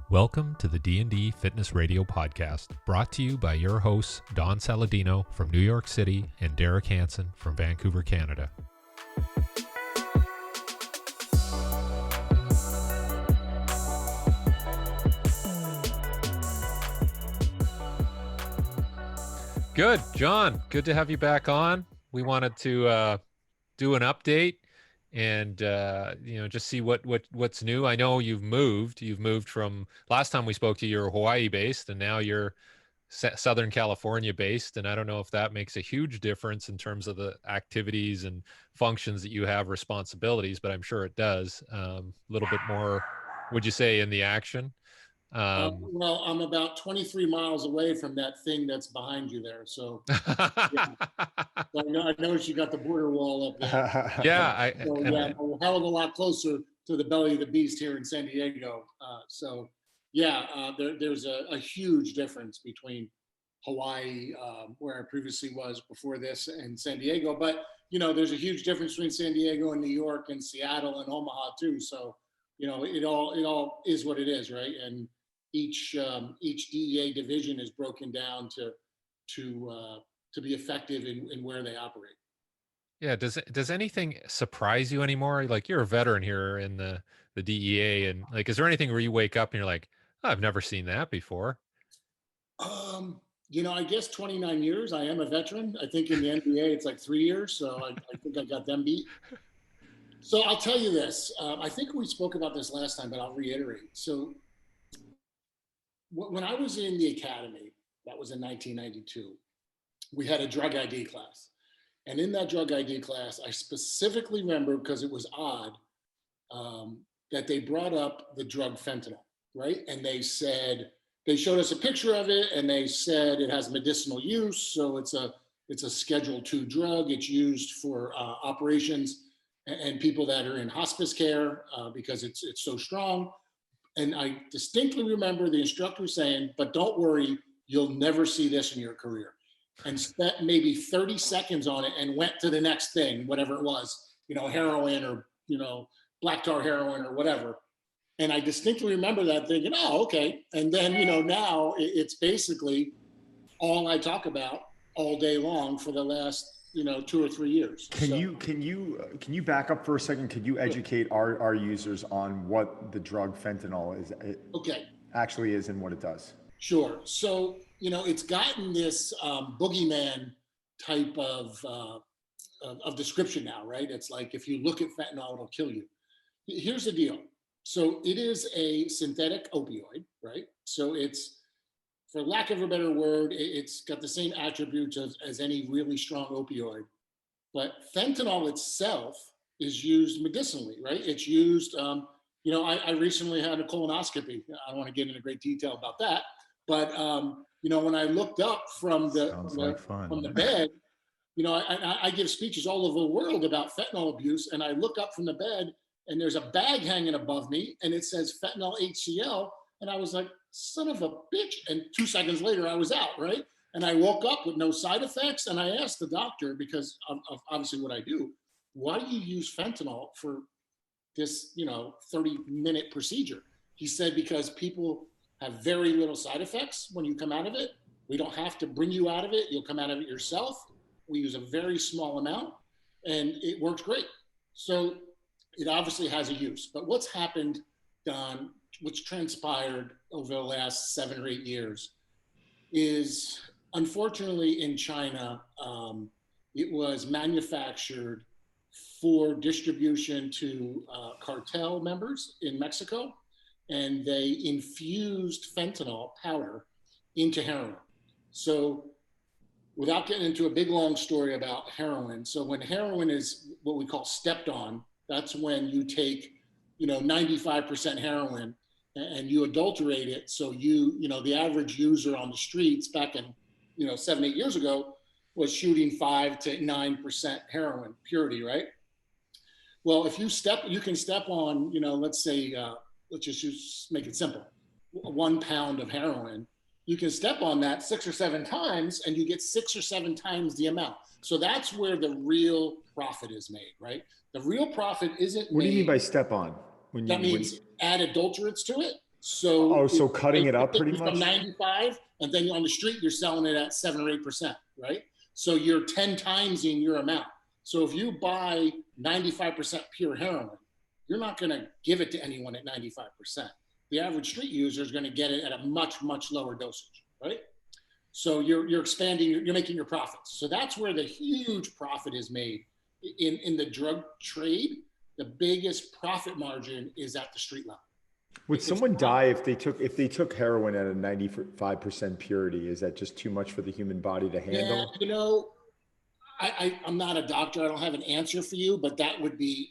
Welcome to the D&D Fitness Radio podcast, brought to you by your hosts Don Saladino from New York City and Derek Hansen from Vancouver, Canada. Good, John. Good to have you back on. We wanted to do an update and just see what's new. I know you've moved from last time we spoke to you, you're Hawaii based, and now you're Southern California based, and I don't know if that makes a huge difference in terms of the activities and functions that you have, responsibilities, but I'm sure it does. A little bit more, would you say, in the action? Well, I'm about 23 miles away from that thing that's behind you there. So, yeah. So I noticed you got the border wall up there. Yeah. I'm a hell of a lot closer to the belly of the beast here in San Diego. There's a huge difference between Hawaii, where I previously was before this, and San Diego. But, there's a huge difference between San Diego and New York and Seattle and Omaha too. So, it all is what it is, right? And each DEA division is broken down to be effective in where they operate. Yeah. Does anything surprise you anymore? Like, you're a veteran here in the DEA, and like, is there anything where you wake up and you're like, oh, I've never seen that before? I guess 29 years. I am a veteran. I think in the NBA it's like 3 years, so I think I got them beat. So I'll tell you this. I think we spoke about this last time, but I'll reiterate. So when I was in the academy, that was in 1992, we had a drug ID class. And in that drug ID class, I specifically remember, because it was odd, that they brought up the drug fentanyl, right? And they showed us a picture of it, and they said it has medicinal use. So it's a Schedule II drug. It's used for operations and people that are in hospice care because it's so strong. And I distinctly remember the instructor saying, but don't worry, you'll never see this in your career. And spent maybe 30 seconds on it and went to the next thing, whatever it was, heroin or, black tar heroin or whatever. And I distinctly remember that thinking, oh, okay. And then, now it's basically all I talk about all day long for the last 2 or 3 years. Can you back up for a second? Could you educate our users on what the drug fentanyl is? Actually is and what it does? Sure. So, it's gotten this boogeyman type of description now, right? It's like, if you look at fentanyl, it'll kill you. Here's the deal. So it is a synthetic opioid, right? So it's, for lack of a better word, it's got the same attributes as any really strong opioid. But fentanyl itself is used medicinally, right? It's used, I recently had a colonoscopy. I don't want to get into great detail about that. But, when I looked up from the bed, I give speeches all over the world about fentanyl abuse. And I look up from the bed and there's a bag hanging above me and it says fentanyl HCl. And I was like, son of a bitch. And 2 seconds later, I was out, right? And I woke up with no side effects. And I asked the doctor, because of obviously what I do, why do you use fentanyl for this, 30-minute procedure? He said, because people have very little side effects when you come out of it. We don't have to bring you out of it. You'll come out of it yourself. We use a very small amount and it works great. So it obviously has a use. But what's happened, Don, which transpired over the last 7 or 8 years, is unfortunately in China, it was manufactured for distribution to cartel members in Mexico, and they infused fentanyl powder into heroin. So without getting into a big long story about heroin, so when heroin is what we call stepped on, that's when you take 95% heroin and you adulterate it. So the average user on the streets back in 7, 8 years ago was shooting 5 to 9% heroin purity, right? Well, if you can step on, let's say, let's just make it simple, 1 pound of heroin, you can step on that 6 or 7 times and you get 6 or 7 times the amount. So that's where the real profit is made, right? The real profit isn't What do you mean by step on? That means add adulterants to it. So, Oh, so cutting it up pretty from much? 95, and then on the street, you're selling it at 7 or 8%, right? So you're 10 times in your amount. So if you buy 95% pure heroin, you're not going to give it to anyone at 95%. The average street user is going to get it at a much, much lower dosage, right? So you're expanding, you're making your profits. So that's where the huge profit is made in the drug trade. The biggest profit margin is at the street level. Would someone die if they took heroin at a 95% purity? Is that just too much for the human body to handle? Yeah, you know, I'm not a doctor. I don't have an answer for you, but that would be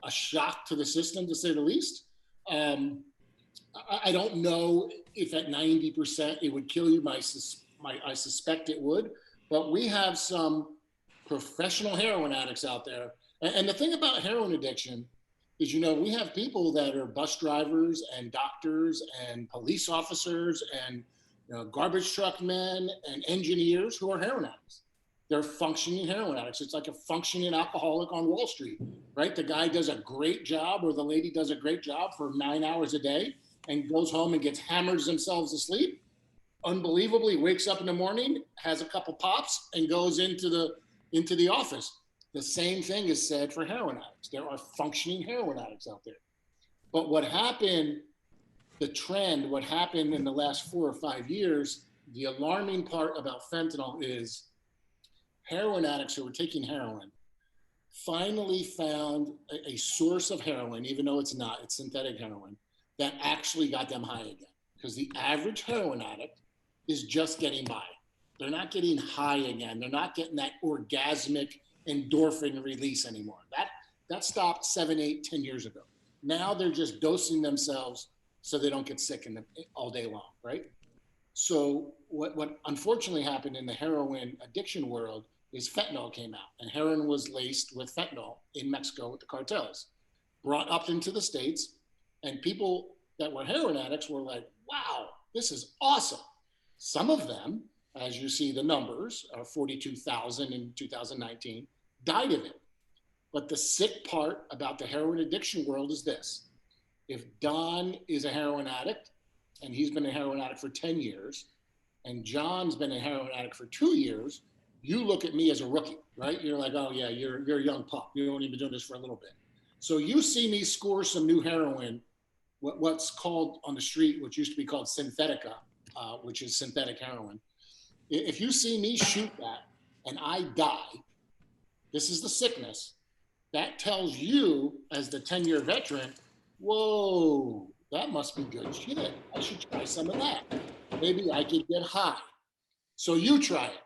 a shock to the system, to say the least. I don't know if at 90% it would kill you. I suspect it would. But we have some professional heroin addicts out there. And the thing about heroin addiction is, you know, we have people that are bus drivers and doctors and police officers and, you know, garbage truck men and engineers who are heroin addicts. They're functioning heroin addicts. It's like a functioning alcoholic on Wall Street, right? The guy does a great job, or the lady does a great job for 9 hours a day and goes home and gets hammers themselves to sleep. Unbelievably, wakes up in the morning, has a couple pops, and goes into the office. The same thing is said for heroin addicts. There are functioning heroin addicts out there. But what happened in the last 4 or 5 years, the alarming part about fentanyl is heroin addicts who were taking heroin finally found a source of heroin, even though it's synthetic heroin, that actually got them high again. Because the average heroin addict is just getting by. They're not getting high again. They're not getting that orgasmic endorphin release anymore. That stopped 7, 8, 10 years ago. Now they're just dosing themselves so they don't get sick all day long, right? So what unfortunately happened in the heroin addiction world is fentanyl came out, and heroin was laced with fentanyl in Mexico with the cartels, brought up into the States, and people that were heroin addicts were like, wow, this is awesome. Some of them, as you see the numbers, 42,000 in 2019, died of it. But the sick part about the heroin addiction world is this. If Don is a heroin addict, and he's been a heroin addict for 10 years, and John's been a heroin addict for 2 years, you look at me as a rookie, right? You're like, oh yeah, you're a young pup. You've only been doing this for a little bit. So you see me score some new heroin, what's called on the street, which used to be called synthetica, which is synthetic heroin. If you see me shoot that and I die, this is the sickness. That tells you, as the 10-year veteran, whoa, that must be good shit. I should try some of that. Maybe I could get high. So you try it.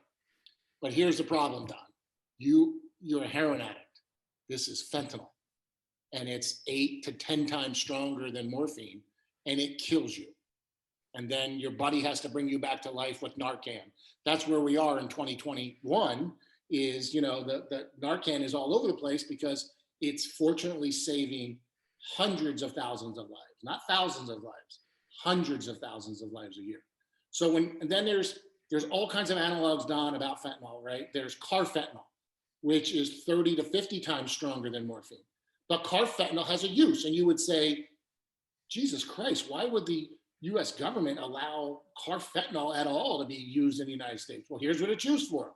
But here's the problem, Don. You're a heroin addict. This is fentanyl. And it's 8 to 10 times stronger than morphine, and it kills you. And then your buddy has to bring you back to life with Narcan. That's where we are in 2021 is, you know, the Narcan is all over the place because it's fortunately saving hundreds of thousands of lives, not thousands of lives, hundreds of thousands of lives a year. So and then there's all kinds of analogs, Don, about fentanyl, right? There's carfentanil, which is 30 to 50 times stronger than morphine. But carfentanil has a use, and you would say, Jesus Christ, why would the US government allow carfentanil at all to be used in the United States? Well, here's what it's used for.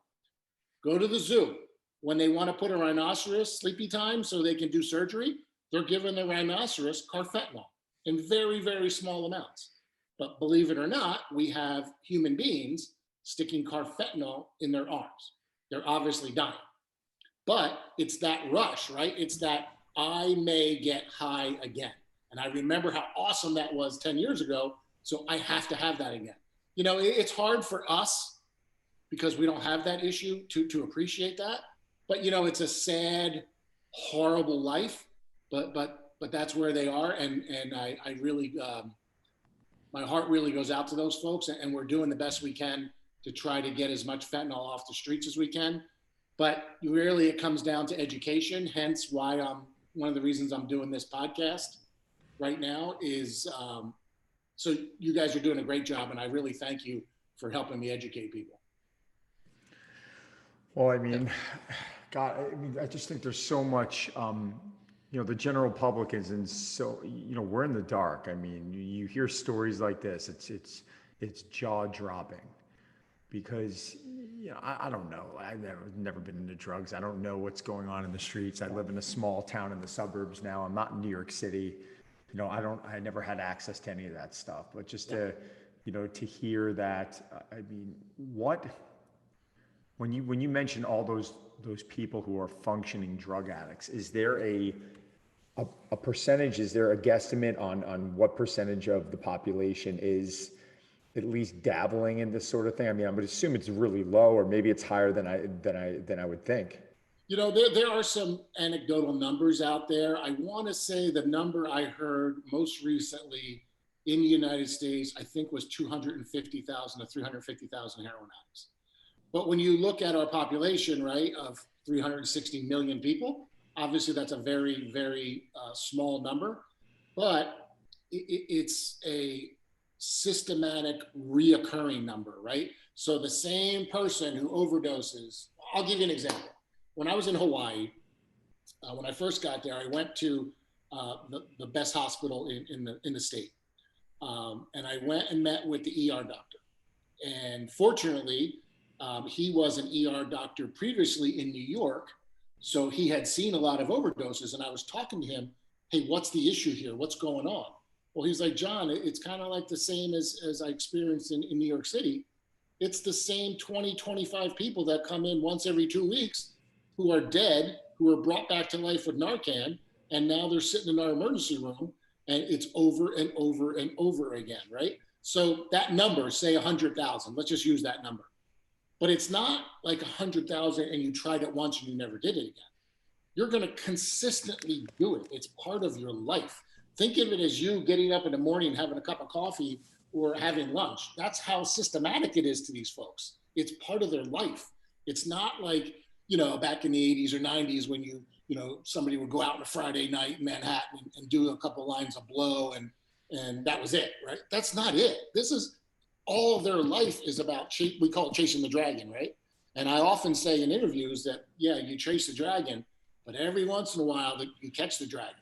Go to the zoo. When they want to put a rhinoceros sleepy time so they can do surgery, they're giving the rhinoceros carfentanil in very, very small amounts. But believe it or not, we have human beings sticking carfentanil in their arms. They're obviously dying. But it's that rush, right? It's that I may get high again. And I remember how awesome that was 10 years ago. So I have to have that again. You know, it's hard for us because we don't have that issue to appreciate that. But, you know, it's a sad, horrible life. But that's where they are. And I really, my heart really goes out to those folks. And we're doing the best we can to try to get as much fentanyl off the streets as we can. But really, it comes down to education. Hence why one of the reasons I'm doing this podcast right now is so you guys are doing a great job, and I really thank you for helping me educate people. Well, I mean, God, I just think there's so much, the general public isn't so, we're in the dark. I mean, you hear stories like this, it's jaw dropping because, I don't know. I've never been into drugs. I don't know what's going on in the streets. I live in a small town in the suburbs now. I'm not in New York City. I never had access to any of that stuff, but just to hear that, I mean, when you mention all those people who are functioning drug addicts, is there a percentage, is there a guesstimate on what percentage of the population is at least dabbling in this sort of thing? I mean, I would assume it's really low, or maybe it's higher than I would think. There are some anecdotal numbers out there. I want to say the number I heard most recently in the United States, I think was 250,000 to 350,000 heroin addicts. But when you look at our population, right, of 360 million people, obviously that's a very, very small number, but it's a systematic reoccurring number, right? So the same person who overdoses, I'll give you an example. When I was in Hawaii, when I first got there, I went to the best hospital in the state. And I went and met with the ER doctor. And fortunately, he was an ER doctor previously in New York. So he had seen a lot of overdoses. And I was talking to him, hey, what's the issue here? What's going on? Well, he's like, John, it's kind of like the same as I experienced in New York City. It's the same 20, 25 people that come in once every 2 weeks who are dead, who are brought back to life with Narcan, and now they're sitting in our emergency room, and it's over and over and over again, right? So that number, say 100,000, let's just use that number. But it's not like 100,000 and you tried it once and you never did it again. You're gonna consistently do it. It's part of your life. Think of it as you getting up in the morning, having a cup of coffee or having lunch. That's how systematic it is to these folks. It's part of their life. It's not like, back in the 80s or 90s when somebody would go out on a Friday night in Manhattan and do a couple lines of blow and that was it, right? That's not it. This is all of their life is about, we call it chasing the dragon, right? And I often say in interviews that, yeah, you chase the dragon, but every once in a while you catch the dragon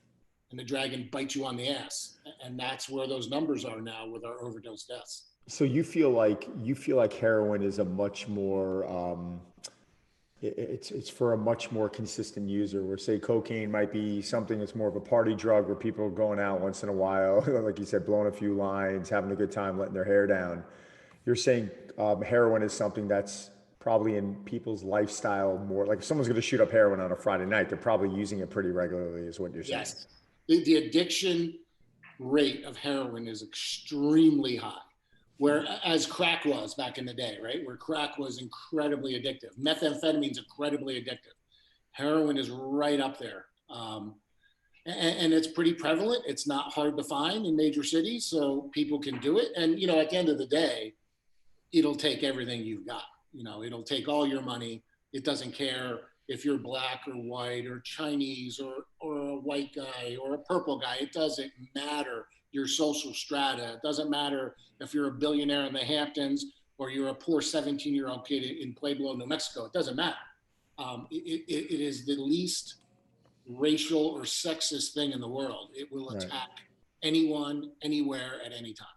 and the dragon bites you on the ass. And that's where those numbers are now with our overdose deaths. So you feel like heroin is a much more, it's for a much more consistent user, where say cocaine might be something that's more of a party drug where people are going out once in a while, like you said, blowing a few lines, having a good time, letting their hair down. You're saying heroin is something that's probably in people's lifestyle more, like if someone's going to shoot up heroin on a Friday night, they're probably using it pretty regularly is what you're saying. Yes. The addiction rate of heroin is extremely high. Whereas crack was back in the day, right? Where crack was incredibly addictive. Methamphetamine is incredibly addictive. Heroin is right up there. And it's pretty prevalent. It's not hard to find in major cities, so people can do it. And, at the end of the day, it'll take everything you've got. It'll take all your money. It doesn't care if you're black or white or Chinese or a white guy or a purple guy. It doesn't matter your social strata. It doesn't matter if you're a billionaire in the Hamptons or you're a poor 17-year-old kid in Pueblo, New Mexico. It doesn't matter. It is the least racial or sexist thing in the world. It will attack anyone, anywhere, at any time.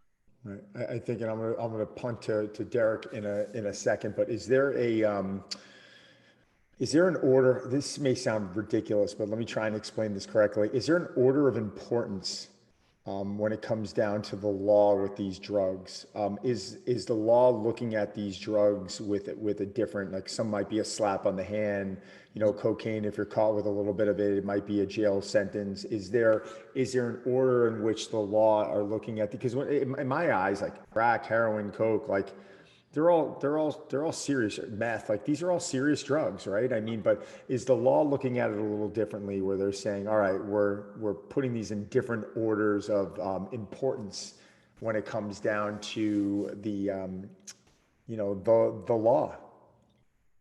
Right. I think, and I'm gonna punt to Derek in a second, but is there an order? This may sound ridiculous, but let me try and explain this correctly. Is there an order of importance when it comes down to the law with these drugs? Is the law looking at these drugs with a different, like some might be a slap on the hand, cocaine, if you're caught with a little bit of it, it might be a jail sentence. Is there an order in which the law are looking at, because in my eyes, like crack, heroin, coke, like they're all serious, meth, like these are all serious drugs, right? I mean, but is the law looking at it a little differently, where they're saying, all right, we're putting these in different orders of importance when it comes down to the law?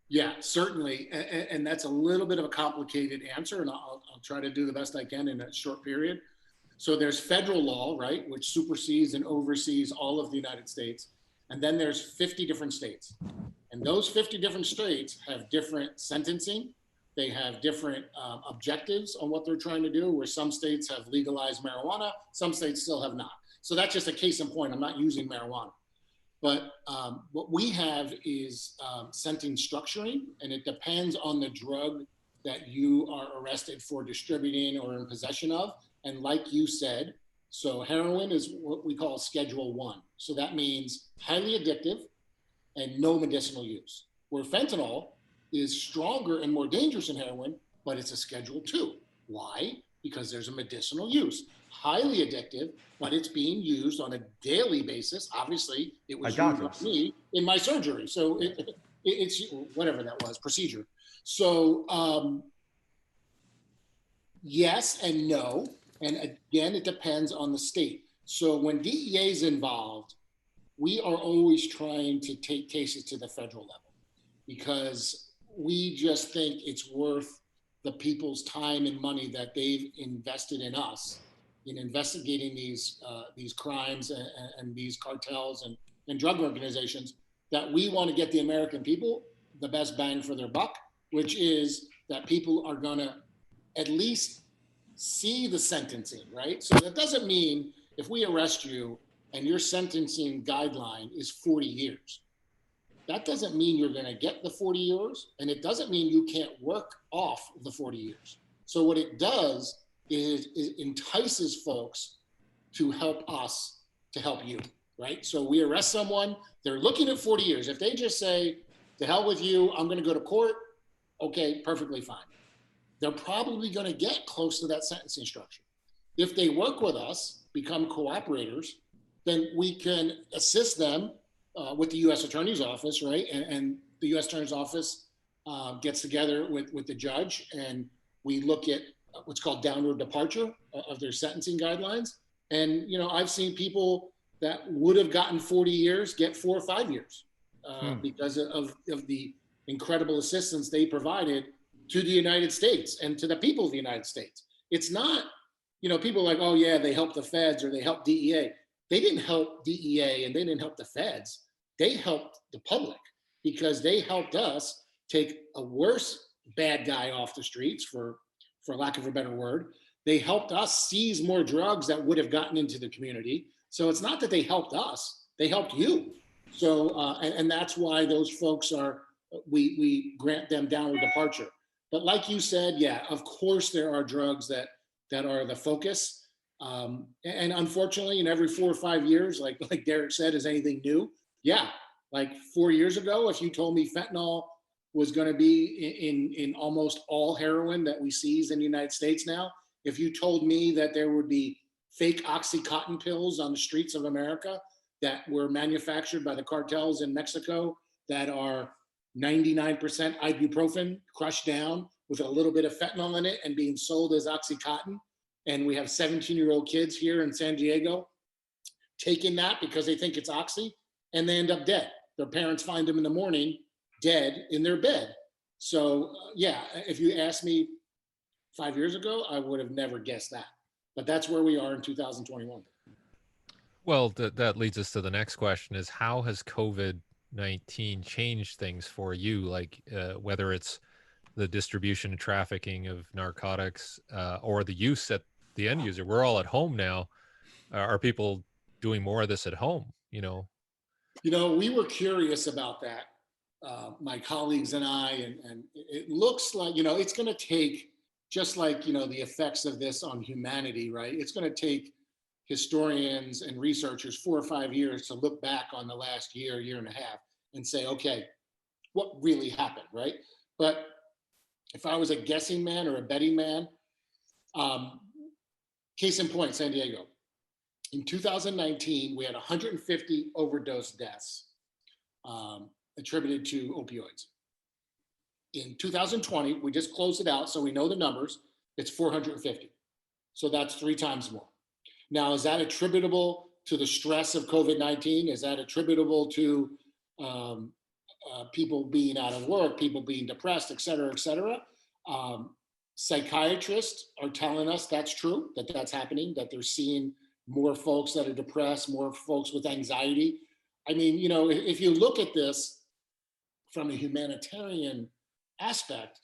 Yeah, certainly. And that's a little bit of a complicated answer, and I'll try to do the best I can in a short period. So there's federal law, right, which supersedes and oversees all of the United States. And then there's 50 different states. And those 50 different states have different sentencing, They have different objectives on what they're trying to do, where some states have legalized marijuana, some states still have not. So that's just a case in point. I'm not using marijuana. But what we have is sentence structuring, and it depends on the drug that you are arrested for distributing or in possession of. And like you said, so heroin is what we call Schedule 1. So that means highly addictive and no medicinal use. Where fentanyl is stronger and more dangerous than heroin, but it's a Schedule 2. Why? Because there's a medicinal use. Highly addictive, but it's being used on a daily basis. Obviously, it was used on me in my surgery. So it's whatever that was, procedure. So yes and no. And again, it depends on the state. So when DEA is involved, we are always trying to take cases to the federal level because we just think it's worth the people's time and money that they've invested in us in investigating these crimes and these cartels and drug organizations, that we want to get the American people the best bang for their buck, which is that people are going to at least see the sentencing, right? So that doesn't mean if we arrest you and your sentencing guideline is 40 years, that doesn't mean you're going to get the 40 years, and it doesn't mean you can't work off the 40 years. So what it does is it entices folks to help us to help you, right? So we arrest someone, they're looking at 40 years. If they just say, to hell with you, I'm going to go to court, okay, perfectly fine. They're probably going to get close to that sentencing structure. If they work with us, become cooperators, then we can assist them with the U.S. Attorney's Office, right? And the U.S. Attorney's Office gets together with the judge, and we look at what's called downward departure of their sentencing guidelines. And, you know, I've seen people that would have gotten 40 years get 4 or 5 years because of the incredible assistance they provided to the United States and to the people of the United States. It's not, you know, people are like, oh yeah, they helped the feds or they helped DEA. They didn't help DEA and they didn't help the feds. They helped the public because they helped us take a worse bad guy off the streets, for lack of a better word. They helped us seize more drugs that would have gotten into the community. So it's not that they helped us, they helped you. So, and that's why those folks are, we grant them downward departure. But like you said, yeah, of course there are drugs that are the focus. And unfortunately, in every 4 or 5 years, like Derek said, is anything new? Yeah, like 4 years ago, if you told me fentanyl was going to be in almost all heroin that we seize in the United States now, if you told me that there would be fake Oxycontin pills on the streets of America that were manufactured by the cartels in Mexico that are 99% ibuprofen crushed down with a little bit of fentanyl in it and being sold as Oxycontin, and we have 17-year-old kids here in San Diego taking that because they think it's Oxy, and they end up dead. Their parents find them in the morning dead in their bed. So yeah, if you asked me 5 years ago, I would have never guessed that. But that's where we are in 2021. Well, that leads us to the next question: is how has COVID-19 changed things for you? Like whether it's the distribution and trafficking of narcotics or the use at the end user. We're all at home now. Are people doing more of this at home? You know, we were curious about that, my colleagues and I, and it looks like, it's going to take, just like, the effects of this on humanity, right? It's going to take historians and researchers 4 or 5 years to look back on the last year and a half and say, okay, what really happened, right? But if I was a guessing man or a betting man, case in point, San Diego. In 2019, we had 150 overdose deaths attributed to opioids. In 2020, we just closed it out, so we know the numbers, it's 450. So that's 3 times more. Now, is that attributable to the stress of COVID-19? Is that attributable to people being out of work, people being depressed, et cetera, et cetera? Psychiatrists are telling us that's true, that's happening, that they're seeing more folks that are depressed, more folks with anxiety. I mean, if you look at this from a humanitarian aspect,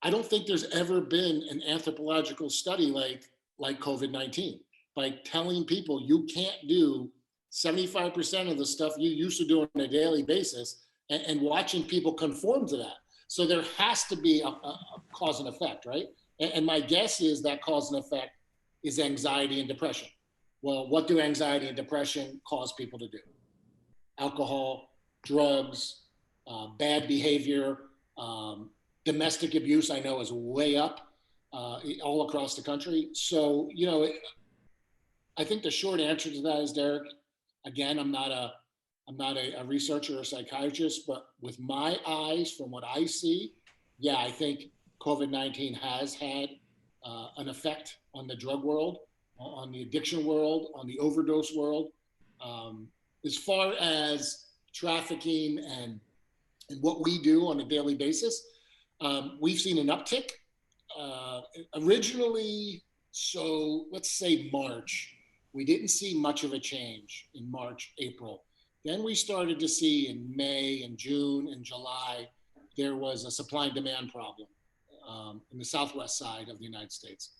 I don't think there's ever been an anthropological study like COVID-19, by telling people you can't do 75% of the stuff you used to do on a daily basis, and watching people conform to that. So there has to be a cause and effect, right? And my guess is that cause and effect is anxiety and depression. Well, what do anxiety and depression cause people to do? Alcohol, drugs, bad behavior, domestic abuse. I know is way up all across the country. So I think the short answer to that is, Derek. Again, I'm not a researcher or psychiatrist, but with my eyes, from what I see, yeah, I think COVID-19 has had an effect on the drug world, on the addiction world, on the overdose world. As far as trafficking and what we do on a daily basis, we've seen an uptick. Originally, so let's say March, we didn't see much of a change in March, April. Then we started to see in May and June and July, there was a supply and demand problem in the southwest side of the United States.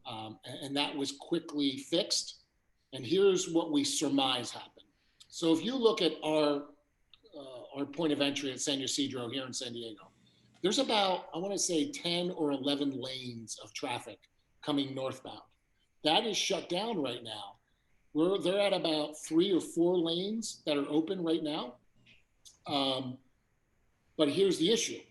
And that was quickly fixed. And here's what we surmise happened. So if you look at our point of entry at San Ysidro here in San Diego, there's about, I want to say 10 or 11 lanes of traffic coming northbound. That is shut down right now. They're at about 3 or 4 lanes that are open right now. But here's the issue.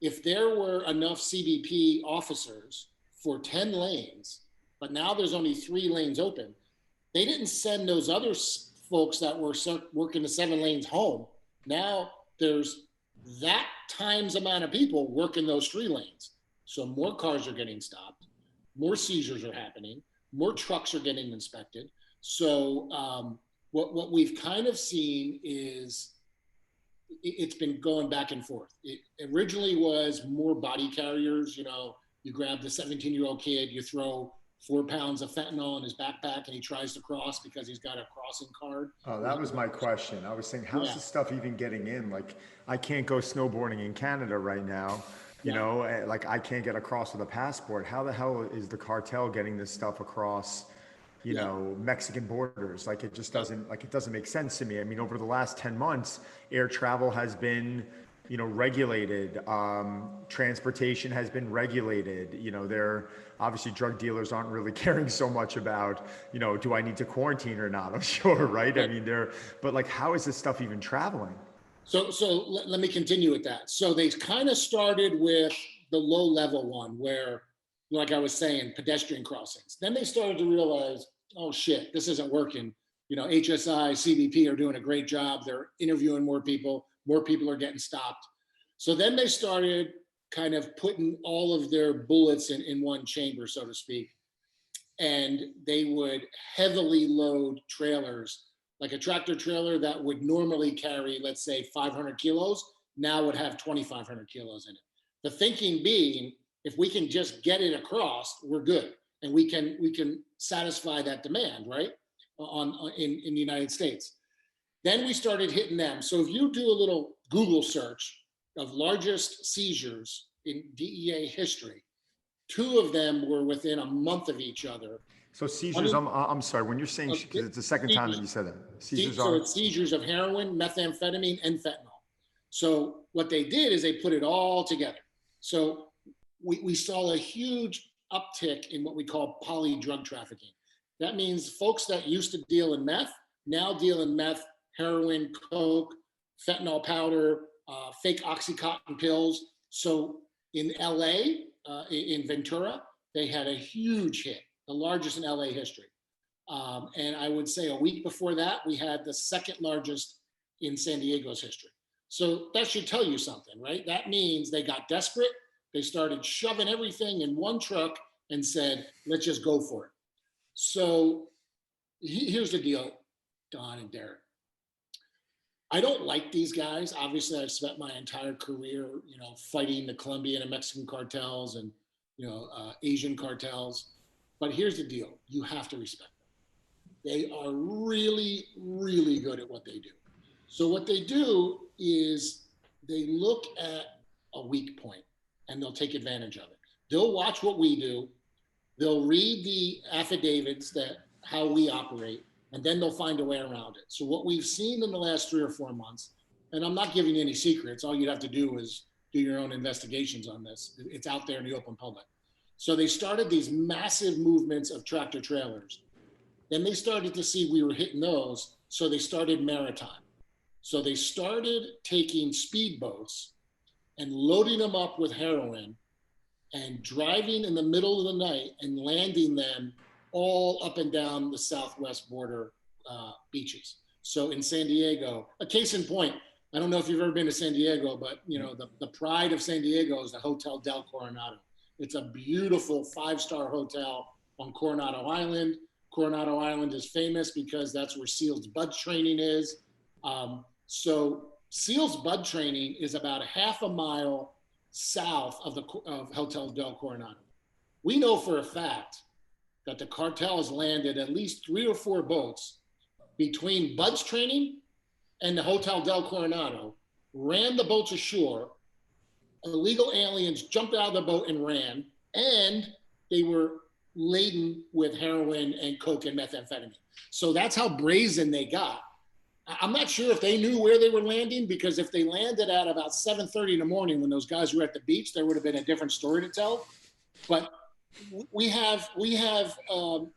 If there were enough CBP officers for 10 lanes, but now there's only 3 lanes open, they didn't send those other folks that were working the 7 lanes home. Now there's that times amount of people working those 3 lanes. So more cars are getting stopped, more seizures are happening, more trucks are getting inspected. So what we've kind of seen is it's been going back and forth. It originally was more body carriers. You grab the 17-year-old kid, you throw 4 pounds of fentanyl in his backpack, and he tries to cross because he's got a crossing card. Oh, that was my question. I was saying, how's this stuff even getting in? Like, I can't go snowboarding in Canada right now. Like I can't get across with a passport. How the hell is the cartel getting this stuff across, Mexican borders? Like, it just doesn't make sense to me. I mean, over the last 10 months, air travel has been, regulated. Transportation has been regulated. They're obviously, drug dealers aren't really caring so much about, do I need to quarantine or not? I'm sure, right? I mean, but like, how is this stuff even traveling? So let me continue with that. So they kind of started with the low level one where, like I was saying, pedestrian crossings. Then they started to realize, oh shit, this isn't working. HSI, CBP are doing a great job. They're interviewing more people are getting stopped. So then they started kind of putting all of their bullets in one chamber, so to speak. And they would heavily load trailers, like a tractor trailer that would normally carry, let's say, 500 kilos, now would have 2,500 kilos in it. The thinking being, if we can just get it across, we're good. And we can satisfy that demand, right? In the United States. Then we started hitting them. So if you do a little Google search of largest seizures in DEA history, 2 of them were within a month of each other. So seizures, I'm sorry, when you're saying, because it's the second time that you said that. So it's seizures of heroin, methamphetamine, and fentanyl. So what they did is they put it all together. So we saw a huge uptick in what we call poly drug trafficking. That means folks that used to deal in meth now deal in meth, heroin, coke, fentanyl powder, fake Oxycontin pills. So in LA, in Ventura, they had a huge hit, the largest in LA history. And I would say a week before that, we had the second largest in San Diego's history. So that should tell you something, right? That means they got desperate. They started shoving everything in one truck and said, let's just go for it. So here's the deal, Don and Derek. I don't like these guys. Obviously, I've spent my entire career, fighting the Colombian and Mexican cartels and, Asian cartels. But here's the deal. You have to respect them. They are really, really good at what they do. So what they do is they look at a weak point. and they'll take advantage of it. They'll watch what we do. They'll read the affidavits that how we operate, and then they'll find a way around it. So what we've seen in the last 3 or 4 months, and I'm not giving any secrets, all you'd have to do is do your own investigations on this. It's out there in the open public. So they started these massive movements of tractor trailers. Then they started to see we were hitting those, so they started maritime. So they started taking speedboats and loading them up with heroin and driving in the middle of the night and landing them all up and down the southwest border beaches. So in San Diego, a case in point, I don't know if you've ever been to San Diego, but you know the pride of San Diego is the Hotel del Coronado. It's a beautiful 5-star hotel on Coronado Island. Coronado Island is famous because that's where SEALs Bud training is. So SEALs Bud training is about a half a mile south of Hotel del Coronado. We know for a fact that the cartel has landed at least 3 or 4 boats between Bud's training and the Hotel del Coronado, ran the boats ashore, illegal aliens jumped out of the boat and ran, and they were laden with heroin and coke and methamphetamine. So that's how brazen they got. I'm not sure if they knew where they were landing, because if they landed at about 7:30 in the morning when those guys were at the beach, there would have been a different story to tell. But we have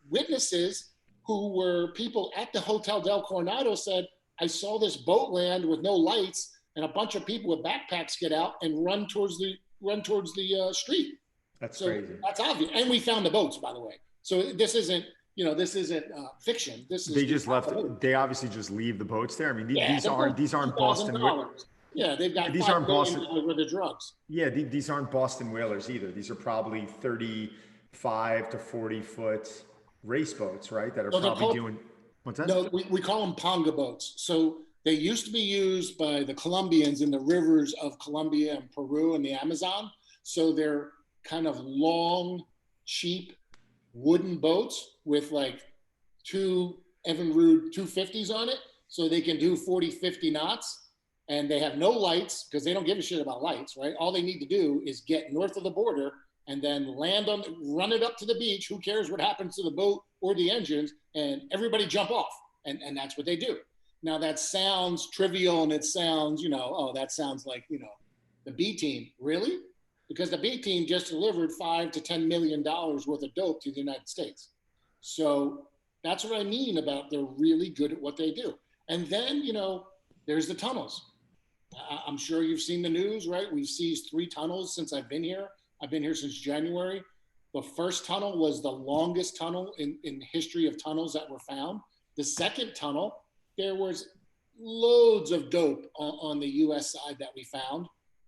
witnesses who were people at the Hotel del Coronado said, I saw this boat land with no lights and a bunch of people with backpacks get out and run towards the street. That's crazy. That's obvious. And we found the boats, by the way. So this isn't fiction. They just left. They obviously just leave the boats there. I mean, these aren't Boston. Yeah, they've got these aren't Boston with the drugs. Yeah, these aren't Boston whalers either. These are probably 35 to 40 foot race boats, right? That are probably doing. What's that? No, we call them ponga boats. So they used to be used by the Colombians in the rivers of Colombia and Peru and the Amazon. So they're kind of long, cheap wooden boats with like 2 Evinrude 250s on it. So they can do 40, 50 knots. And they have no lights because they don't give a shit about lights, right? All they need to do is get north of the border and then run it up to the beach. Who cares what happens to the boat or the engines? And everybody jump off. And that's what they do. Now that sounds trivial and it sounds, that sounds like, the B team. Really? Because the B team just delivered $5 to $10 million worth of dope to the United States. So that's what I mean about they're really good at what they do. And then, there's the tunnels. I'm sure you've seen the news, right? We've seized 3 tunnels since I've been here. I've been here since January. The first tunnel was the longest tunnel in the history of tunnels that were found. The second tunnel, there was loads of dope on the US side that we found.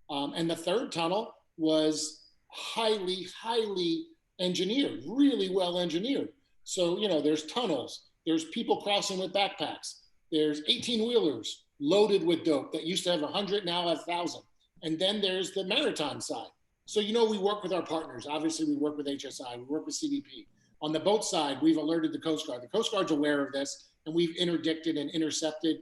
And the third tunnel was highly, highly engineered, really well engineered. So, there's tunnels, there's people crossing with backpacks, there's 18-wheelers loaded with dope that used to have 100, now have 1,000. And then there's the maritime side. So, we work with our partners. Obviously, we work with HSI, we work with CBP. On the boat side, we've alerted the Coast Guard. The Coast Guard's aware of this, and we've interdicted and intercepted,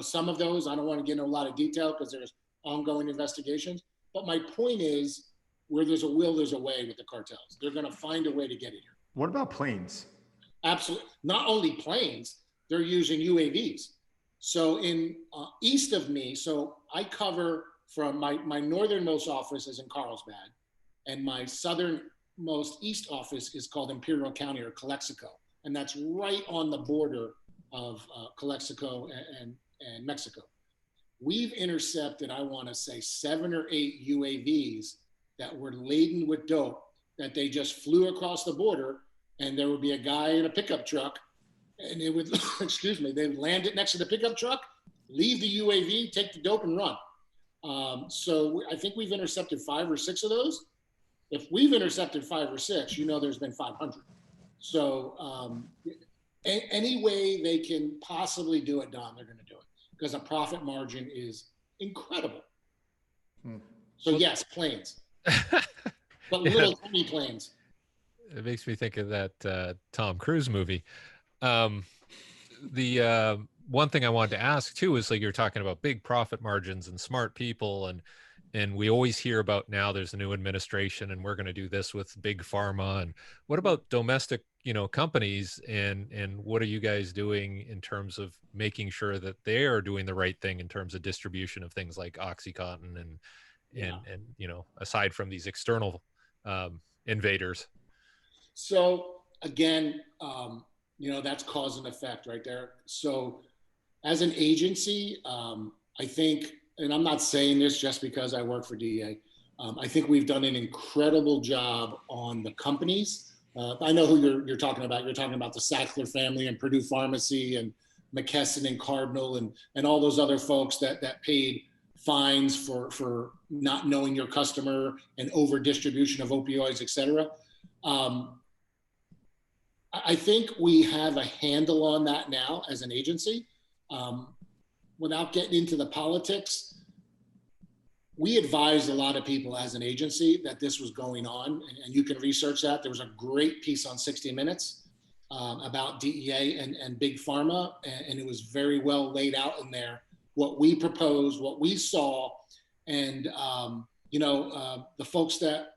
some of those. I don't want to get into a lot of detail because there's ongoing investigations. But my point is, where there's a will, there's a way with the cartels. They're going to find a way to get it here. What about planes? Absolutely. Not only planes, they're using UAVs. So in east of me, so I cover from my northernmost office is in Carlsbad, and my southernmost east office is called Imperial County or Calexico. And that's right on the border of Calexico and Mexico. We've intercepted, I want to say, 7 or 8 UAVs that were laden with dope that they just flew across the border, and there would be a guy in a pickup truck, and it would, they would land it next to the pickup truck, leave the UAV, take the dope, and run. So I think we've intercepted 5 or 6 of those. If we've intercepted 5 or 6, there's been 500. So any way they can possibly do it, Don, they're going to do it because the profit margin is incredible. So yes, planes, but little tiny planes. It makes me think of that Tom Cruise movie. The one thing I wanted to ask too is, like, you're talking about big profit margins and smart people, And we always hear about now there's a new administration and we're going to do this with big pharma. And what about domestic, companies, and what are you guys doing in terms of making sure that they are doing the right thing in terms of distribution of things like Oxycontin and Yeah. aside from these external invaders? So again, that's cause and effect right there. So as an agency, I think, and I'm not saying this just because I work for DEA, I think we've done an incredible job on the companies. I know who you're talking about. You're talking about the Sackler family and Purdue Pharmacy and McKesson and Cardinal and all those other folks that paid fines for not knowing your customer and over distribution of opioids, et cetera. I think we have a handle on that now as an agency. Without getting into the politics, we advised a lot of people as an agency that this was going on, and you can research that. There was a great piece on 60 Minutes about DEA and Big Pharma, and it was very well laid out in there, what we proposed, what we saw, and the folks that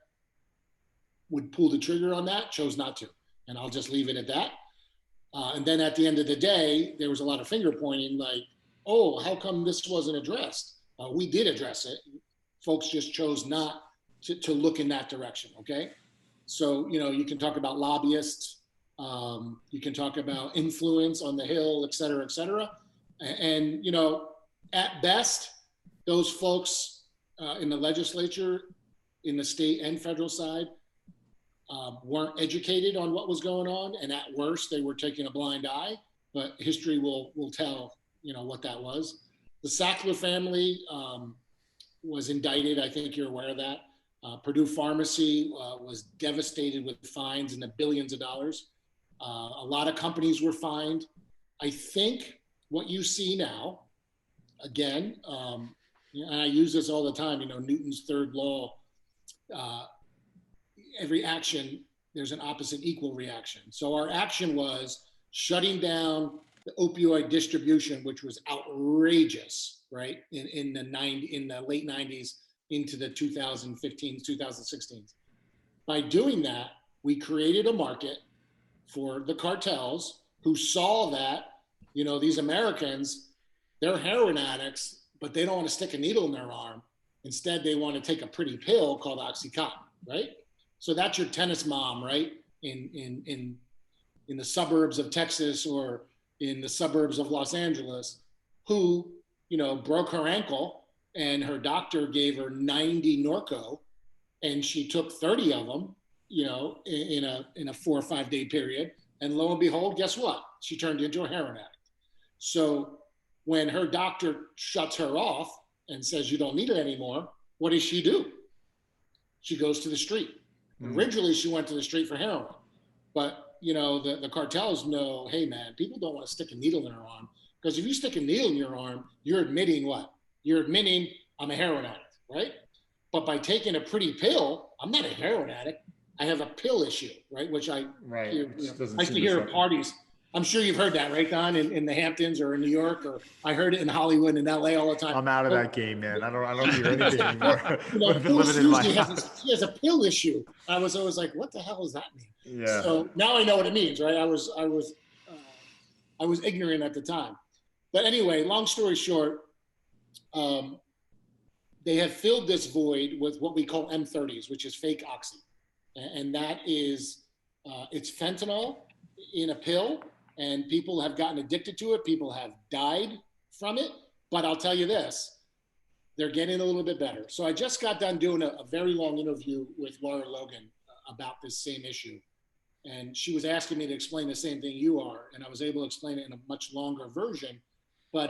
would pull the trigger on that chose not to. And I'll just leave it at that. And then at the end of the day, there was a lot of finger pointing like, oh, how come this wasn't addressed? We did address it. Folks just chose not to look in that direction, okay? So, you can talk about lobbyists, you can talk about influence on the Hill, et cetera, et cetera. And at best, those folks in the legislature, in the state and federal side, weren't educated on what was going on, and at worst, they were taking a blind eye. But history will tell, what that was. The Sackler family was indicted. I think you're aware of that. Purdue Pharmacy was devastated with fines in the billions of dollars. A lot of companies were fined. I think what you see now, again, and I use this all the time. Newton's third law. Every action, there's an opposite equal reaction. So our action was shutting down the opioid distribution, which was outrageous, right? In the late 90s into the 2015s, 2016s. By doing that, we created a market for the cartels who saw that, these Americans, they're heroin addicts, but they don't want to stick a needle in their arm. Instead, they want to take a pretty pill called Oxycontin, right? So that's your tennis mom, right? In the suburbs of Texas or in the suburbs of Los Angeles, who, broke her ankle and her doctor gave her 90 Norco, and she took 30 of them, in a 4 or 5 day period. And lo and behold, guess what? She turned into a heroin addict. So when her doctor shuts her off and says, you don't need it anymore, what does she do? She goes to the street. Originally, she went to the street for heroin, but the cartels know, hey man, people don't want to stick a needle in their arm, because if you stick a needle in your arm, you're admitting what? You're admitting I'm a heroin addict, right? But by taking a pretty pill, I'm not a heroin addict. I have a pill issue, right? Which I used to hear at parties. I'm sure you've heard that, right, Don, in the Hamptons or in New York, or I heard it in Hollywood and LA all the time. I'm out of that game, man. I don't hear anything anymore. He has a pill issue. I was always like, what the hell does that mean? Yeah. So now I know what it means, right? I was ignorant at the time. But anyway, long story short, they have filled this void with what we call M30s, which is fake oxy. And that is, it's fentanyl in a pill, and people have gotten addicted to it. People have died from it. But I'll tell you this, they're getting a little bit better. So I just got done doing a very long interview with Laura Logan about this same issue. And she was asking me to explain the same thing you are, and I was able to explain it in a much longer version. But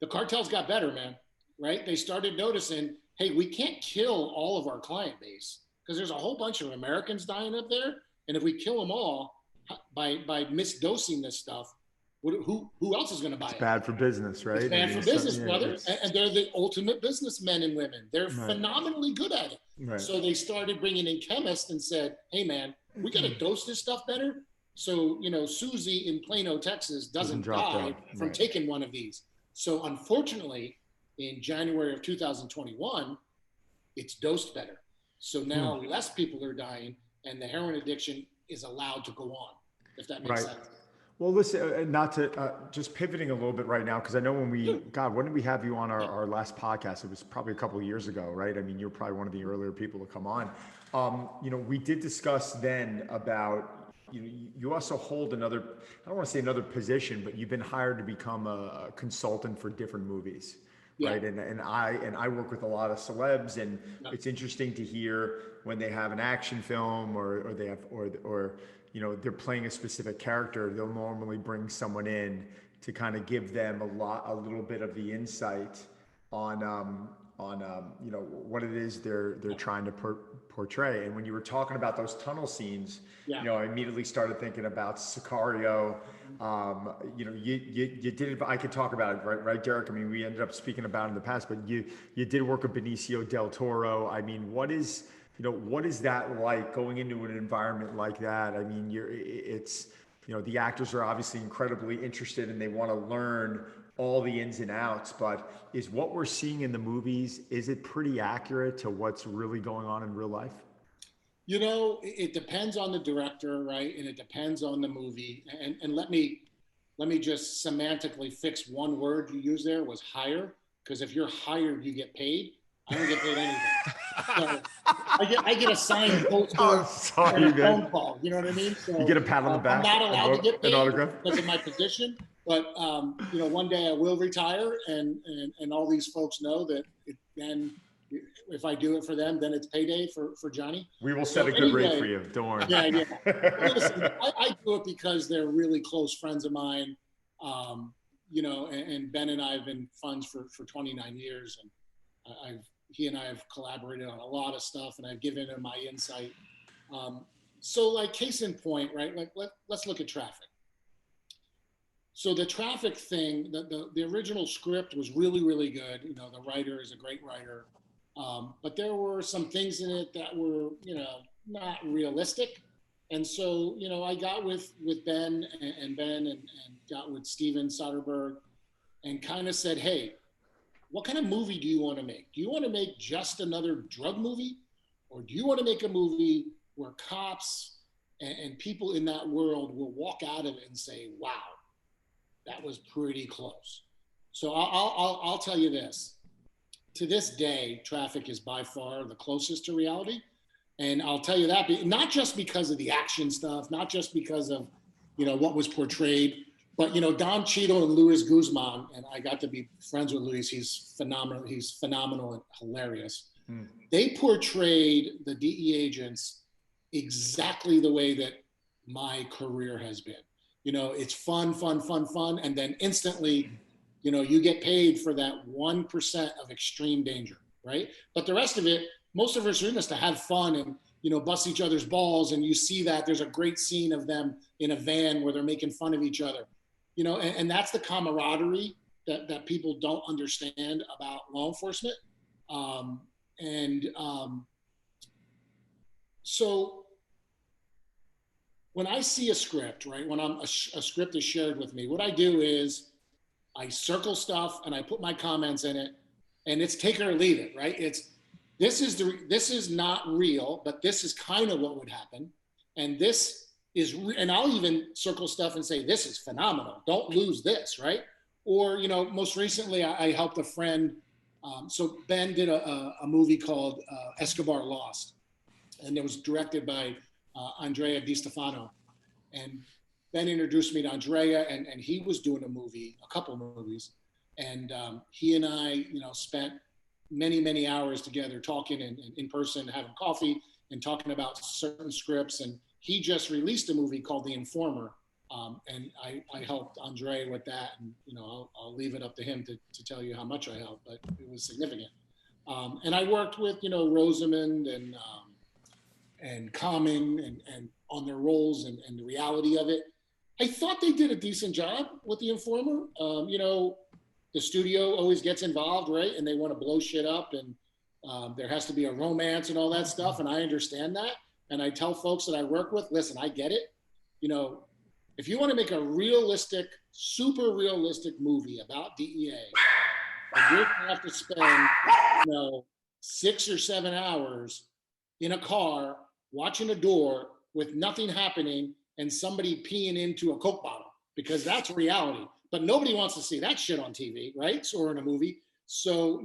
the cartels got better, man, right? They started noticing, hey, we can't kill all of our client base because there's a whole bunch of Americans dying up there. And if we kill them all by misdosing this stuff, who else is going to buy it? It's bad for business, right? It's bad for business, brother. And they're the ultimate businessmen and women. They're phenomenally good at it. Right. So they started bringing in chemists and said, hey, man, we got to dose this stuff better. So, Susie in Plano, Texas doesn't die from taking one of these. So unfortunately, in January of 2021, it's dosed better. So now less people are dying and the heroin addiction is allowed to go on, if that makes Right. sense. Well, listen, not to just pivoting a little bit right now, because I know when Sure. God, when did we have you on our last podcast? It was probably a couple of years ago, right? I mean, you're probably one of the earlier people to come on. We did discuss then about, you also hold another, I don't want to say another position, but you've been hired to become a consultant for different movies. Yeah. Right. And I work with a lot of celebs, and it's interesting to hear when they have an action film or they have, or they're playing a specific character, they'll normally bring someone in to kind of give them a little bit of the insight on what it is they're trying to portray. And when you were talking about those tunnel scenes, I immediately started thinking about Sicario. You did it. I could talk about it, right, Derek? I mean, we ended up speaking about it in the past, but you did work with Benicio del Toro. I mean, what is that like going into an environment like that? I mean, the actors are obviously incredibly interested and they want to learn all the ins and outs, but is what we're seeing in the movies, is it pretty accurate to what's really going on in real life? It depends on the director, right? And it depends on the movie. And let me just semantically fix one word you used there, was hire. Because if you're hired, you get paid. I don't get paid anything. So I get a signed poster and a phone call. You know what I mean? So you get a pat on the back. I'm not allowed to get paid an autograph because of my position. But one day I will retire, and all these folks know that. Then if I do it for them, then it's payday for Johnny. We will set a good rate for you. Don't worry. Yeah. Listen, I do it because they're really close friends of mine. And Ben and I have been friends for 29 years, and he and I have collaborated on a lot of stuff, and I've given him my insight. So like case in point, right? Like let's look at Traffic. So the Traffic thing, the original script was really, really good. The writer is a great writer. But there were some things in it that were, not realistic. And so, I got with Ben and got with Steven Soderbergh and kind of said, hey, what kind of movie do you want to make? Do you want to make just another drug movie? Or do you want to make a movie where cops and people in that world will walk out of it and say, wow, that was pretty close. So I'll tell you this. To this day, Traffic is by far the closest to reality. And I'll tell you that, not just because of the action stuff, not just because of, what was portrayed, but, Don Cheadle and Luis Guzman, and I got to be friends with Luis. He's phenomenal and hilarious. They portrayed the DE agents exactly the way that my career has been. It's fun. And then instantly, you get paid for that 1% of extreme danger, right? But the rest of it, most of us are in this to have fun and, bust each other's balls. And you see that there's a great scene of them in a van where they're making fun of each other, and that's the camaraderie that people don't understand about law enforcement. So when I see a script, right, when a script is shared with me, what I do is I circle stuff and I put my comments in it, and it's take it or leave it, right? This is not real, but this is kind of what would happen, and and I'll even circle stuff and say this is phenomenal. Don't lose this, right? Or most recently I helped a friend. So Ben did a movie called Escobar Lost, and it was directed by Andrea Di Stefano, and Ben introduced me to Andrea, and he was doing a couple of movies. And he and I, spent many, many hours together talking in person, having coffee and talking about certain scripts. And he just released a movie called The Informer. And I helped Andrea with that. And, I'll leave it up to him to tell you how much I helped, but it was significant. And I worked with, Rosamund and Common and on their roles and the reality of it. I thought they did a decent job with The Informer. The studio always gets involved, right? And they want to blow shit up, and there has to be a romance and all that stuff. And I understand that. And I tell folks that I work with, listen, I get it. If you want to make a realistic, super realistic movie about DEA, and you're gonna have to spend, you know, 6 or 7 hours in a car watching a door with nothing happening and somebody peeing into a Coke bottle because that's reality. But nobody wants to see that shit on TV, right? Or in a movie. So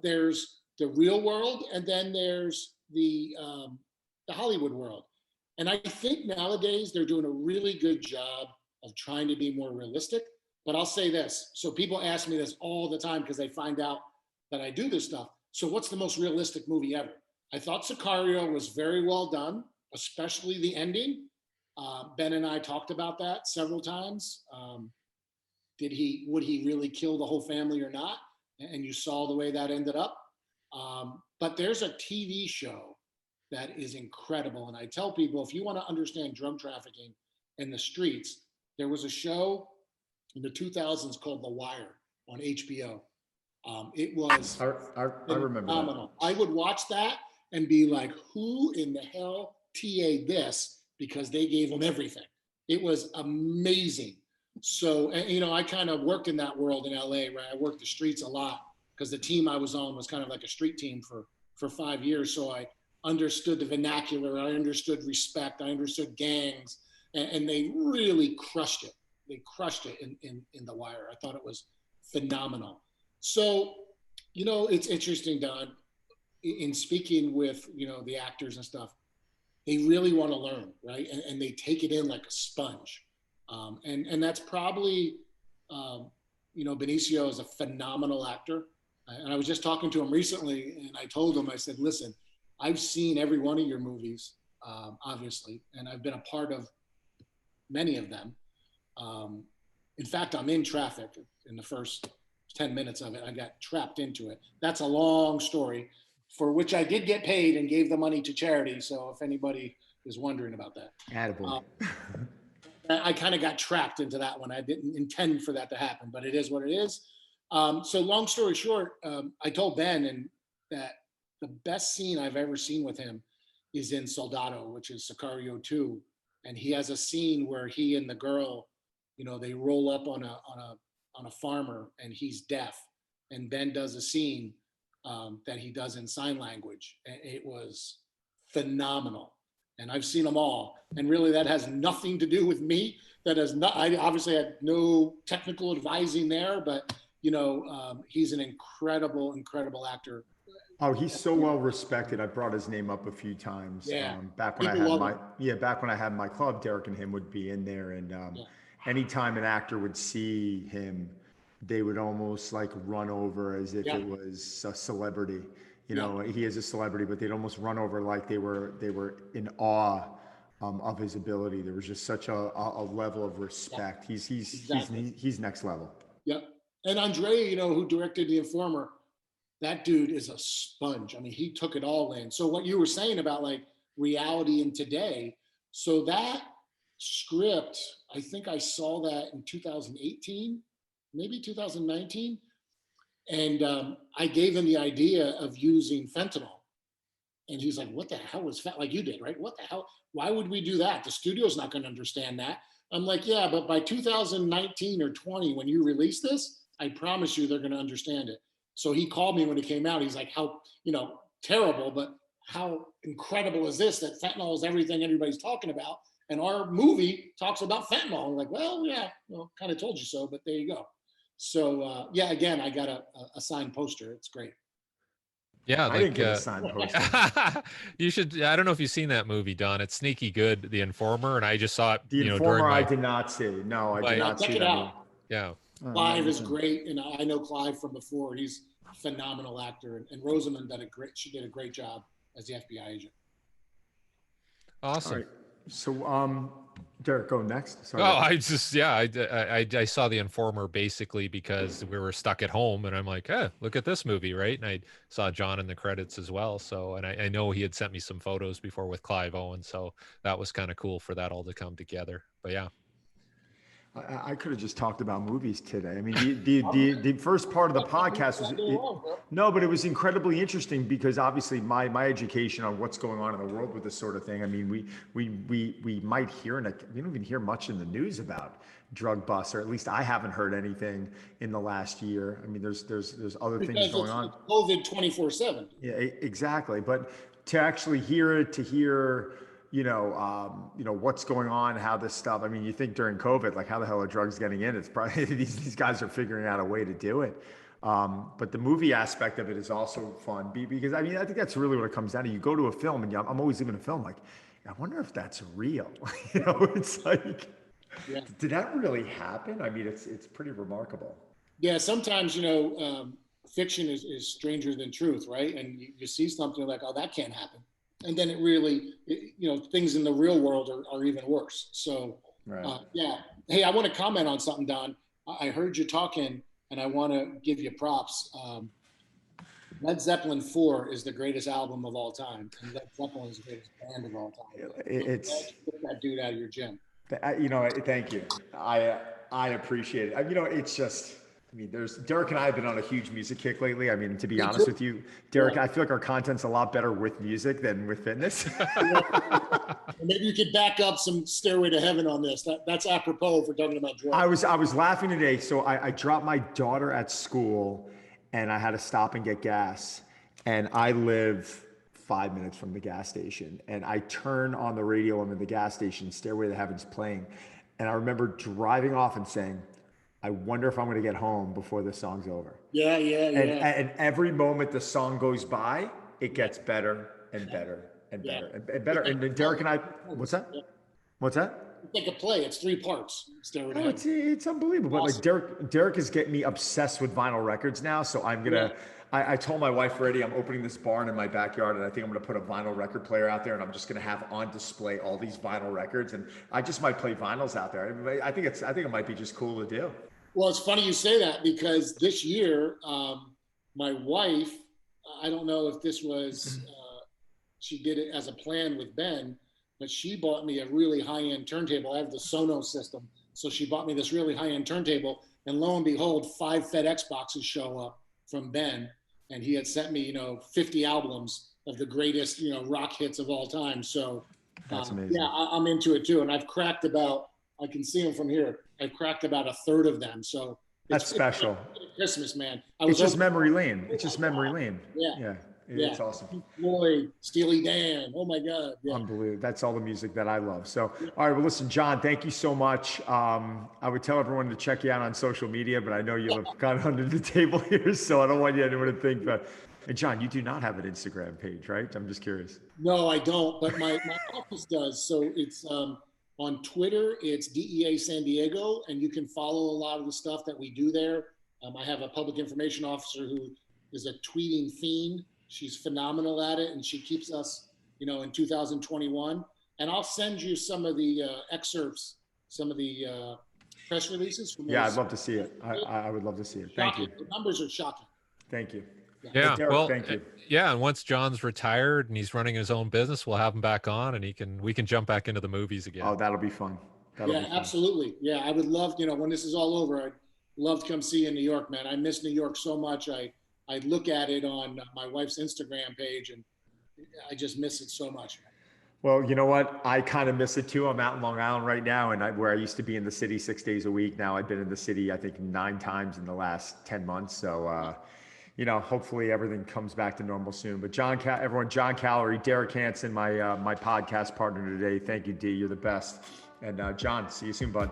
there's the real world, and then there's the Hollywood world. And I think nowadays they're doing a really good job of trying to be more realistic. But I'll say this. So people ask me this all the time because they find out that I do this stuff. So what's the most realistic movie ever? I thought Sicario was very well done, especially the ending. Ben and I talked about that several times. Would he really kill the whole family or not? And you saw the way that ended up. But there's a TV show that is incredible. And I tell people, if you want to understand drug trafficking in the streets, there was a show in the 2000s called The Wire on HBO. It was I remember phenomenal. I would watch that and be like, who in the hell TA'd this? Because they gave them everything. It was amazing. So, I kind of worked in that world in LA, right? I worked the streets a lot because the team I was on was kind of like a street team for 5 years. So I understood the vernacular, I understood respect, I understood gangs, and they really crushed it. They crushed it in The Wire. I thought it was phenomenal. So, it's interesting, Don, in speaking with, the actors and stuff, they really want to learn, right? And they take it in like a sponge. And that's probably, Benicio is a phenomenal actor. And I was just talking to him recently, and I told him, I said, listen, I've seen every one of your movies, obviously, and I've been a part of many of them. In fact, I'm in Traffic in the first 10 minutes of it. I got trapped into it. That's a long story for which I did get paid and gave the money to charity. So if anybody is wondering about that. Attaboy. I kind of got trapped into that one. I didn't intend for that to happen, but it is what it is. So long story short, I told Ben that the best scene I've ever seen with him is in Soldado, which is Sicario 2. And he has a scene where he and the girl, they roll up on a farmer and he's deaf. And Ben does a scene that he does in sign language. And it was phenomenal. And I've seen them all. And really that has nothing to do with me. That has not, I obviously had no technical advising there, but he's an incredible actor. Oh, he's so well respected. I brought his name up a few times. Yeah. Back when I had my club, Derek and him would be in there, and anytime an actor would see him, they would almost like run over as if it was a celebrity. He is a celebrity, but they'd almost run over like they were in awe of his ability. There was just such a level of respect. He's next level. Yep. And Andre, who directed The Informer, that dude is a sponge. I mean, he took it all in. So what you were saying about like reality and today, so that script, I think I saw that in 2018, maybe 2019. And I gave him the idea of using fentanyl. And he's like, what the hell was fentanyl? Like you did, right? What the hell? Why would we do that? The studio's not going to understand that. I'm like, yeah, but by 2019 or 20, when you release this, I promise you they're going to understand it. So he called me when it came out. He's like, how, terrible, but how incredible is this that fentanyl is everything everybody's talking about? And our movie talks about fentanyl. I'm like, well, yeah, kind of told you so, but there you go. So, again, I got a signed poster. It's great. Yeah, I didn't get a signed poster. You should. I don't know if you've seen that movie, Don. It's sneaky good, The Informer, and I just saw it. The Informer, I did not see. No, I did not see check it that out. movie. Yeah. Clive is great, and I know Clive from before. He's a phenomenal actor, and Rosamund she did a great job as the FBI agent. Awesome. All right. So, Derek, go next. Sorry. I saw The Informer basically because we were stuck at home, and I'm like, look at this movie, right? And I saw John in the credits as well. So, and I know he had sent me some photos before with Clive Owen, so that was kind of cool for that all to come together. But yeah. I could have just talked about movies today. I mean, the first part of the podcast no, but it was incredibly interesting because obviously my education on what's going on in the world with this sort of thing. I mean, we might hear, and we don't even hear much in the news about drug busts, or at least I haven't heard anything in the last year. I mean, there's other things going on. COVID 24/7. Yeah, exactly. But to actually hear it, to hear, what's going on, how this stuff. I mean, you think during COVID, like how the hell are drugs getting in? It's probably these guys are figuring out a way to do it. But the movie aspect of it is also fun because I mean, I think that's really what it comes down to. You go to a film, and I'm always leaving a film like, I wonder if that's real. It's like, yeah. Did that really happen? I mean, it's pretty remarkable. Yeah, sometimes fiction is stranger than truth, right? And you see something like, oh, that can't happen. And then it really, things in the real world are even worse. So, right. Yeah. Hey, I want to comment on something, Don. I heard you talking, and I want to give you props. Led Zeppelin 4 is the greatest album of all time. And Led Zeppelin is the greatest band of all time. It's get that dude out of your gym. Thank you. I appreciate it. It's just, I mean, Derek and I have been on a huge music kick lately. I mean, to be honest with you, Derek, I feel like our content's a lot better with music than with fitness. Maybe you could back up some Stairway to Heaven on this. That's apropos for talking about drugs. I was laughing today. So I dropped my daughter at school, and I had to stop and get gas. And I live 5 minutes from the gas station, and I turn on the radio. I'm in the gas station, Stairway to Heaven's playing, and I remember driving off and saying, I wonder if I'm going to get home before this song's over. Yeah. And every moment the song goes by, it gets better and better and better and better. And Derek and I, what's that? Yeah. What's that? It's like a play. It's 3 parts. It's unbelievable. Awesome. But like Derek is getting me obsessed with vinyl records now. So I'm gonna. Yeah. I told my wife already, I'm opening this barn in my backyard, and I think I'm going to put a vinyl record player out there, and I'm just going to have on display all these vinyl records, and I just might play vinyls out there. I think it might be just cool to do. Well, it's funny you say that because this year, my wife, I don't know if this was, she did it as a plan with Ben, but she bought me a really high-end turntable. I have the Sonos system, so she bought me this really high-end turntable, and lo and behold, 5 FedEx boxes show up from Ben. And he had sent me, 50 albums of the greatest, rock hits of all time. So, that's amazing. Yeah, I'm into it too. And I've cracked I can see them from here. I've cracked about 1/3 of them. So that's special. It's Christmas, man. It's just memory lane. It's just memory lane. Yeah. It's awesome. Floyd, Steely Dan. Oh my God. Yeah. Unbelievable. That's all the music that I love. So, all right. Well, listen, John, thank you so much. I would tell everyone to check you out on social media, but I know you have gone under the table here, so I don't want anyone to think that. And John, you do not have an Instagram page, right? I'm just curious. No, I don't, but my office does. So it's on Twitter, it's DEA San Diego, and you can follow a lot of the stuff that we do there. I have a public information officer who is a tweeting fiend. She's phenomenal at it, and she keeps us, in 2021. And I'll send you some of the excerpts, some of the press releases. From I'd love to see it. I would love to see it. Thank you. The numbers are shocking. Thank you. Yeah. Derek, well, thank you. Yeah. And once John's retired and he's running his own business, we'll have him back on, and we can jump back into the movies again. Oh, that'll be fun. Absolutely. Yeah. I would love, when this is all over, I'd love to come see you in New York, man. I miss New York so much. I look at it on my wife's Instagram page, and I just miss it so much. Well, you know what? I kind of miss it too. I'm out in Long Island right now, and where I used to be in the city 6 days a week. Now I've been in the city, I think 9 times in the last 10 months. So, hopefully everything comes back to normal soon. But John Callery, Derek Hansen, my podcast partner today. Thank you, D. You're the best. And John, see you soon, bud.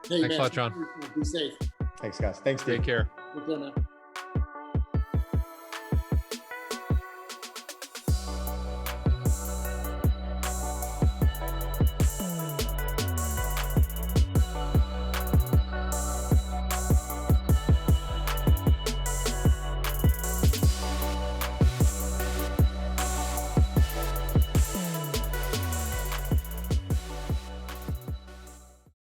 Hey, Thanks a lot, John. Be safe. Thanks, guys. Thanks, D. Take care. Take care, man.